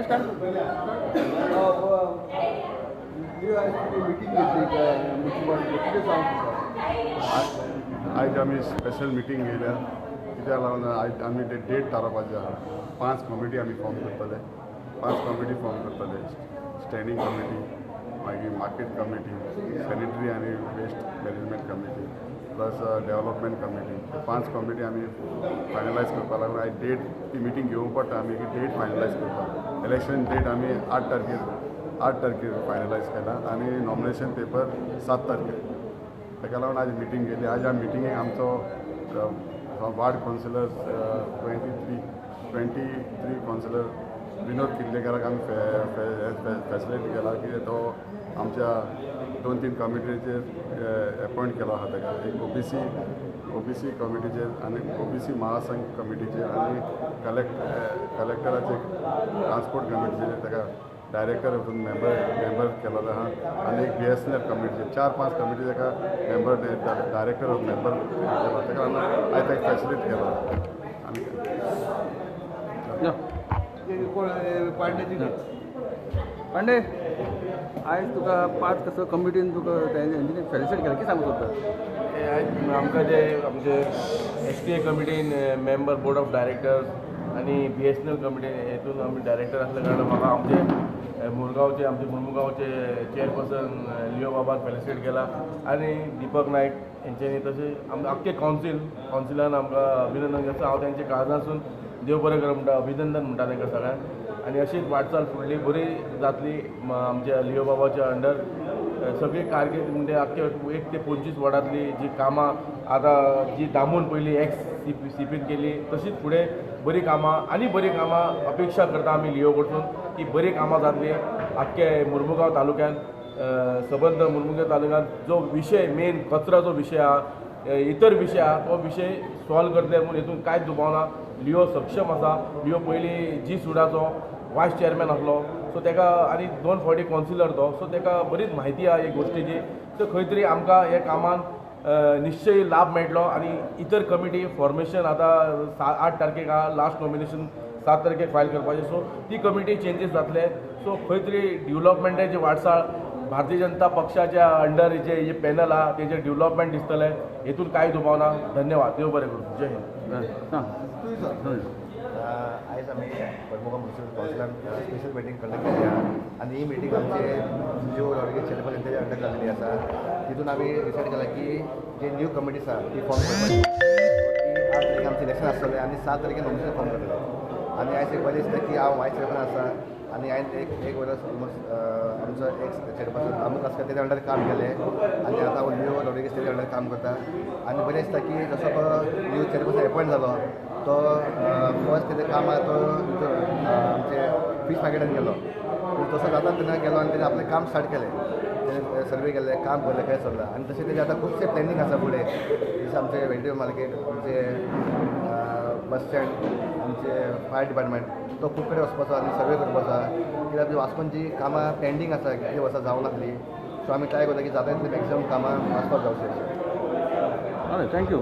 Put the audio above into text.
start आज आम्ही special meeting घेयल्या कित्याक लागून आज आमी डेट थारोवपाचें आहा 5 कमिटी आमी फॉर्म करतले 5 कमिटी फॉर्म करतले स्टँडींग कमिटी मागीर मार्केट कमिटी सॅनिटरी आनी waste management committee plus development committee 5 committee आमी फायनलायज करपा लागून आज डेट ती मिटींग घेवंक पडटा आमी डेट फायनलायज करता इलेक्शन डेट आमी 8 तारखेर फायनलायज केला आनी नॉमिनेशन पेपर 7 तारखेर ताका लागून आज मिटींग घेतली आज ह्या मिटिंगेक आमचो वार्ड कावन्सिलर 23 कावन्सिलर विनोद किल्लेकाराक आमी फॅसिलिटी केला की तो आमच्या 2-3 कमिटीचेर अपॉयंट केलो आहा ताका एक ओबीसी कमिटीचेर आनी ओबीसी महासंघ कमिटीचेर आनी कलेक्टराचे ट्रान्सपोर्ट कमिटीचेर ताका डायरेक्टर हितून मेंबर केलेलो आहा आनी एक BSNL कमिटीचेर 4-5 कमिटी ताका मेंबर डायरेक्टर मेंबर केला ताका लागून आयज ताका फॅसिलिटी केला आनी पांडे आयज तुका 5 कसो कमिटीन तुका फॅसिलिटी केला कितें सांगू सोदता आज आमकां जे आमचे STA कमिटीन मेंबर बोर्ड ऑफ डायरेक्टर्स आनी BSNL कमिटी हेतून आमी डायरेक्टर आसल्या कारणान म्हाका आमचे मुर्मुगांवचे चेअरपर्सन लिओ बाबाक फॅसिलिटेट केला आनी दीपक नायक हेंच्यांनी तशें आमकां आख्खे कावन्सिलान आमकां अभिनंदन करता हांव तेंचे काळजांसून देव बरें कर म्हणटा अभिनंदन म्हणटा तांकां सगळ्यांक आनी अशीच वाटचाल फुडली बरी जातली आमच्या लिओ बाबाच्या अंडर सगळी कारकीर्द म्हणजे आख्खे 1 ते 25 वॉर्डांतली जी कामां आतां जी दामून पयली CPन केली तशीच फुडें बरी कामां अपेक्षा करता आमी लिओ कडसून की बरी कामां जातली आख्खे मुर्मुगांव तालुक्यात सबंद मुर्मुगांव तालुक्यांत जो विशय मेन कचराचो विशय आहा इतर विशय आहा तो विशय सॉल्व करतले म्हणून हेतून कांयच दुबावना लिओ सक्षम आसा लिओ पयलीं जी सुडाचो वायस चेअरमॅन आसलो सो ताका आनी 2 फावटी कावन्सिलर तो सो ताका बरीच म्हायती आहा हे गोश्टीची सो खंय तरी आमकां हे कामान निश्चय लाभ मेळटलो आनी इतर कमिटी फॉर्मेशन आतां 8 तारखेक आहा लास्ट नॉमिनेशन 7 तारखेक फायल करपाचें सो ती कमिटी चेंजीस जातले सो खंय तरी डेव्हलपमेंटाची वाटचाल भारतीय जनता पक्षाच्या अंडर जे पॅनल आहा तेजें डेव्हलपमेंट दिसतलें हेतून कांय दुबावना धन्यवाद देव बरें करूं जय हिंद आयज आमी मुर्मुगांव म्युनिसिपल कावन्सिलान स्पेशल मिटींग कंडक्ट केली आनी ही मिटींग आमचे लिओ रॉड्रिगेज चेअरपर्सन तेच्या अंडर जाल्ली आसा तितून आमी डिसायड केला की जे न्यू कमिटीज आसा ती फॉर्म करपाची 8 तारखेक आमचें इलेक्शन आसतलें आनी 7 तारखेक नॉमिनेशन फॉर्म करतले आनी आयज एक बरें दिसता की हांव वायस चेअरमॅन आसा आनी हांवें एक वर्स आमचो एक्स चेअरपर्सन अमूक आसता तेच्या अंडर काम केलें आनी आतां हांव लिओ रॉड्रिगेज तेच्या अंडर काम करता आनी बरें दिसता की जसो तो न्यू चेअरपर्सन अपॉयंट जालो तो फर्स्ट तेजें काम आहा तो आमचे फीश मार्केटान गेलो तसो जाता तेन्ना गेलो आनी तेणें आपलें काम स्टार्ट केलें तेणें सर्वे केलें काम केलें खंय चल्लां आनी तशें तेजें आतां खुबशे प्लॅनिंग आसा फुडें जशें आमचे वेजिटेबल मार्केट आमचे बस स्टँड आमचे फायर डिपार्टमेंट तो खूब कडेन वचपाचो आनी सर्वे करपाचो आहा कित्याक वाचपाची कामां पेंडींग आसा कितली वर्सां जावं नासली सो आमी ट्राय करता की जाता तितली मॅक्सिमम कामां वाचपाक जावचें हय थँक्यू